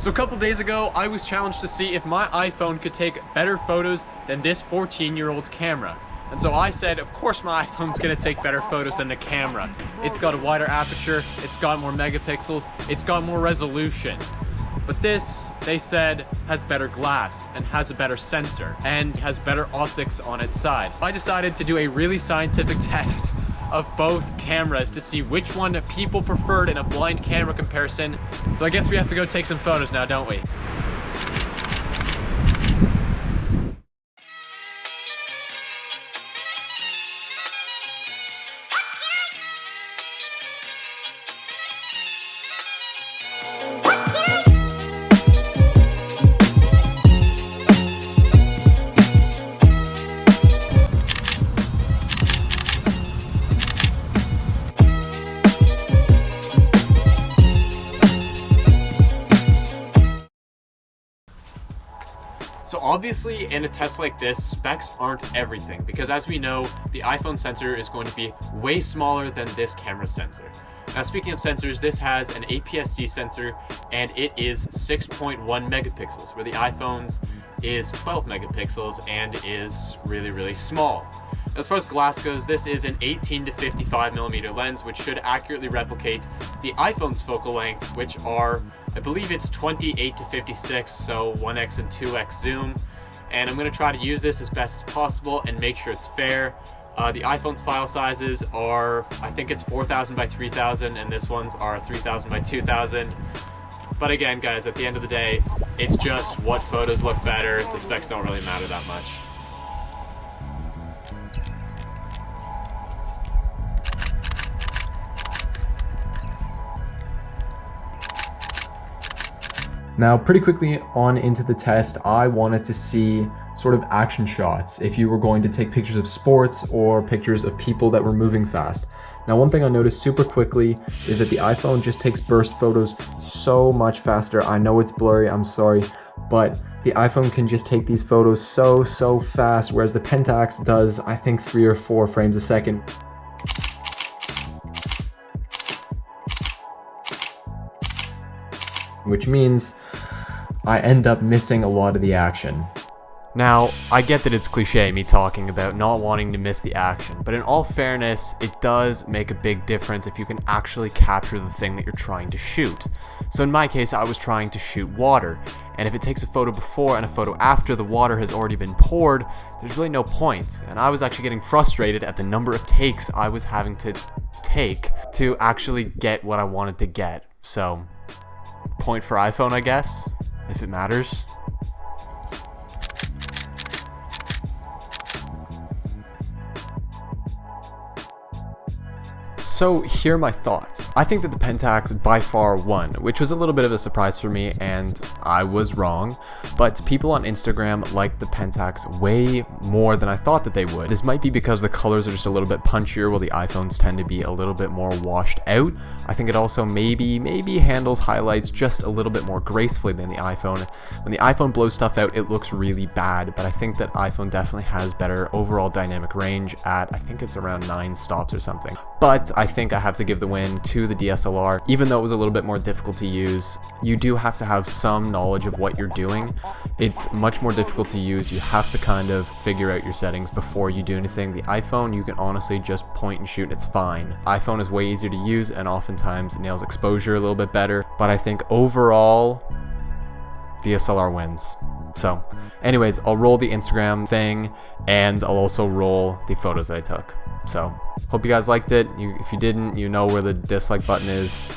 So a couple days ago, I was challenged to see if my iPhone could take better photos than this 14-year-old's camera. And so I said, of course my iPhone's gonna take better photos than the camera. It's got a wider aperture, it's got more megapixels, it's got more resolution. But this, they said, has better glass and has a better sensor and has better optics on its side. I decided to do a really scientific test of both cameras to see which one people preferred in a blind camera comparison. So I guess we have to go take some photos now, don't we? So obviously in a test like this, specs aren't everything, because as we know, the iPhone sensor is going to be way smaller than this camera sensor. Now speaking of sensors, this has an APS-C sensor and it is 6.1 megapixels, where the iPhone's is 12 megapixels and is really, really small. As far as glass goes, this is an 18 to 55 millimeter lens, which should accurately replicate the iPhone's focal lengths, which are, I believe it's 28 to 56, so 1x and 2x zoom. And I'm gonna try to use this as best as possible and make sure it's fair. The iPhone's file sizes are, I think it's 4,000 by 3,000, and this one's are 3,000 by 2,000. But again, guys, at the end of the day, it's just what photos look better. The specs don't really matter that much. Now, pretty quickly on into the test, I wanted to see sort of action shots if you were going to take pictures of sports or pictures of people that were moving fast. Now, one thing I noticed super quickly is that the iPhone just takes burst photos so much faster. I know it's blurry, I'm sorry, but the iPhone can just take these photos so fast, whereas the Pentax does, I think, 3 or 4 frames a second. Which means I end up missing a lot of the action. Now, I get that it's cliche me talking about not wanting to miss the action, but in all fairness, it does make a big difference if you can actually capture the thing that you're trying to shoot. So in my case, I was trying to shoot water, and if it takes a photo before and a photo after the water has already been poured, there's really no point. And I was actually getting frustrated at the number of takes I was having to take to actually get what I wanted to get. So, point for iPhone, I guess, if it matters. So here are my thoughts. I think that the Pentax by far won, which was a little bit of a surprise for me, and I was wrong, but people on Instagram liked the Pentax way more than I thought that they would. This might be because the colors are just a little bit punchier, while the iPhones tend to be a little bit more washed out. I think it also maybe handles highlights just a little bit more gracefully than the iPhone. When the iPhone blows stuff out, it looks really bad, but I think that iPhone definitely has better overall dynamic range at, I think it's around 9 stops or something. But I think I have to give the win to the DSLR. Even though it was a little bit more difficult to use, you do have to have some knowledge of what you're doing. It's much more difficult to use. You have to kind of figure out your settings before you do anything. The iPhone, you can honestly just point and shoot, it's fine. iPhone is way easier to use and oftentimes nails exposure a little bit better, but I think overall, DSLR wins. So anyways, I'll roll the Instagram thing and I'll also roll the photos that I took. So hope you guys liked it. If you didn't, you know where the dislike button is.